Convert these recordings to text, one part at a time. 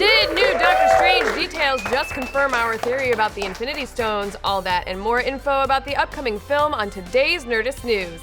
Did new Doctor Strange details just confirm our theory about the Infinity Stones? All that and more info about the upcoming film on today's Nerdist News.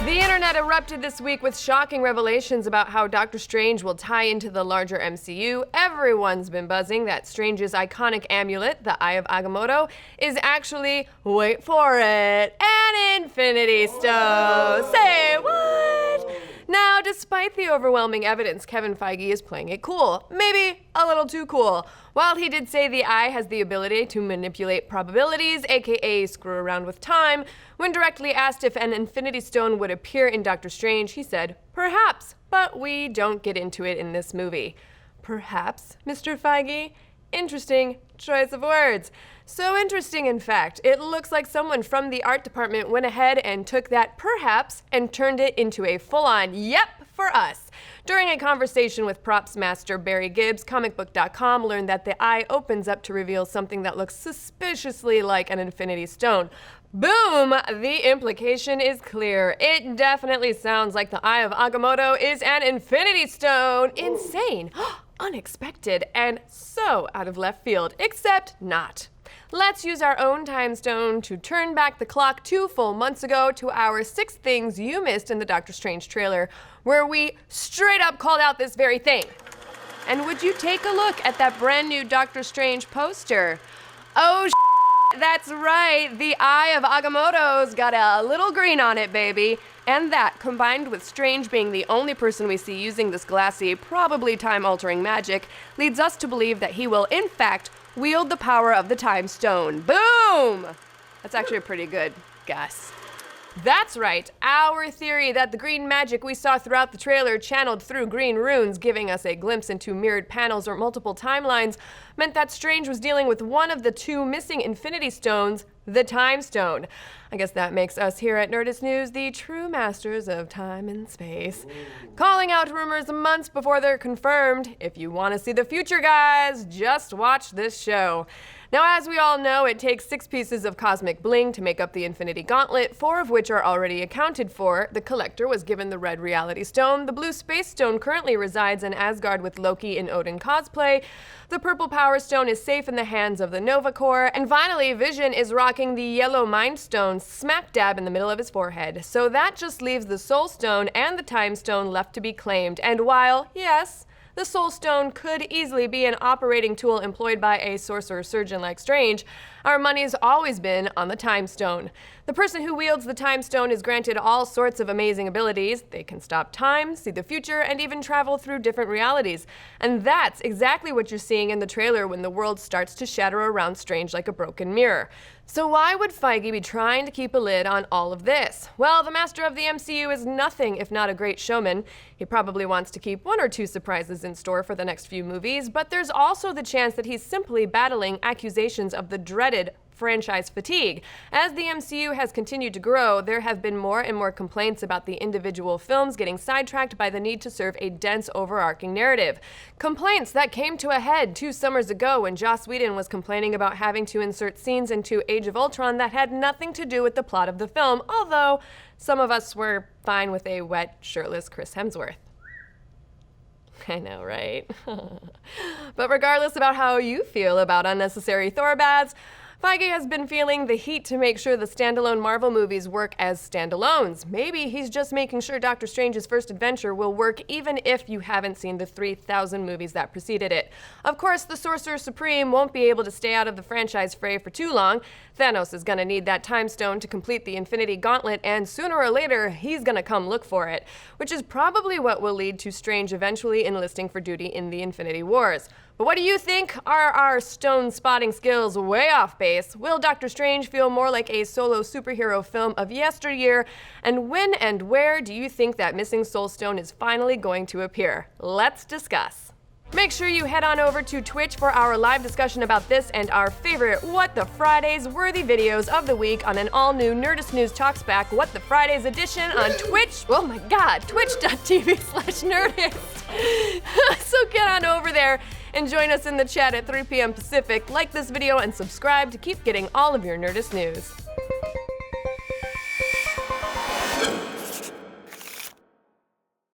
The internet erupted this week with shocking revelations about how Doctor Strange will tie into the larger MCU. Everyone's been buzzing that Strange's iconic amulet, the Eye of Agamotto, is actually, wait for it, an Infinity Stone. Say what? Now, despite the overwhelming evidence, Kevin Feige is playing it cool. Maybe a little too cool. While he did say the eye has the ability to manipulate probabilities, aka screw around with time, when directly asked if an Infinity Stone would appear in Doctor Strange, he said, perhaps, but we don't get into it in this movie. Perhaps, Mr. Feige? Interesting choice of words. So interesting, in fact, it looks like someone from the art department went ahead and took that perhaps and turned it into a full-on yep for us. During a conversation with props master Barry Gibbs, comicbook.com learned that the eye opens up to reveal something that looks suspiciously like an Infinity Stone. Boom! The implication is clear. It definitely sounds like the Eye of Agamotto is an Infinity Stone. Insane, unexpected, and so out of left field, except not. Let's use our own time stone to turn back the clock 2 full months ago to our 6 things you missed in the Doctor Strange trailer, where we straight up called out this very thing. And would you take a look at that brand new Doctor Strange poster? Oh, that's right, the Eye of Agamotto's got a little green on it, baby. And that, combined with Strange being the only person we see using this glassy, probably time-altering magic, leads us to believe that he will, in fact, wield the power of the Time Stone. Boom! That's actually a pretty good guess. That's right, our theory that the green magic we saw throughout the trailer channeled through green runes, giving us a glimpse into mirrored panels or multiple timelines, meant that Strange was dealing with one of the 2 missing Infinity Stones, the Time Stone. I guess that makes us here at Nerdist News the true masters of time and space. Calling out rumors months before they're confirmed. If you want to see the future, guys, just watch this show. Now, as we all know, it takes 6 pieces of cosmic bling to make up the Infinity Gauntlet, 4 of which are already accounted for. The Collector was given the Red Reality Stone. The Blue Space Stone currently resides in Asgard with Loki in Odin cosplay. The Purple Power Stone is safe in the hands of the Nova Corps. And finally, Vision is rocking the Yellow Mind Stone smack dab in the middle of his forehead. So that just leaves the Soul Stone and the Time Stone left to be claimed. And while, yes, the Soul Stone could easily be an operating tool employed by a sorcerer surgeon like Strange, our money's always been on the Time Stone. The person who wields the Time Stone is granted all sorts of amazing abilities. They can stop time, see the future, and even travel through different realities. And that's exactly what you're seeing in the trailer when the world starts to shatter around Strange like a broken mirror. So why would Feige be trying to keep a lid on all of this? Well, the master of the MCU is nothing if not a great showman. He probably wants to keep 1 or 2 surprises in store for the next few movies, but there's also the chance that he's simply battling accusations of the dreaded franchise fatigue. As the MCU has continued to grow, there have been more and more complaints about the individual films getting sidetracked by the need to serve a dense, overarching narrative. Complaints that came to a head 2 summers ago when Joss Whedon was complaining about having to insert scenes into Age of Ultron that had nothing to do with the plot of the film, although some of us were fine with a wet, shirtless Chris Hemsworth. I know, right? But regardless about how you feel about unnecessary Thor baths, Feige has been feeling the heat to make sure the standalone Marvel movies work as standalones. Maybe he's just making sure Doctor Strange's first adventure will work even if you haven't seen the 3,000 movies that preceded it. Of course, the Sorcerer Supreme won't be able to stay out of the franchise fray for too long. Thanos is gonna need that Time Stone to complete the Infinity Gauntlet, and sooner or later, he's gonna come look for it, which is probably what will lead to Strange eventually enlisting for duty in the Infinity Wars. But what do you think? Are our stone spotting skills way off base? Will Doctor Strange feel more like a solo superhero film of yesteryear? And when and where do you think that missing Soul Stone is finally going to appear? Let's discuss. Make sure you head on over to Twitch for our live discussion about this and our favorite What the Fridays worthy videos of the week on an all-new Nerdist News Talks Back What the Fridays edition on Twitch. Oh my god, twitch.tv/Nerdist. So get on over there and join us in the chat at 3 p.m. Pacific. Like this video and subscribe to keep getting all of your Nerdist news.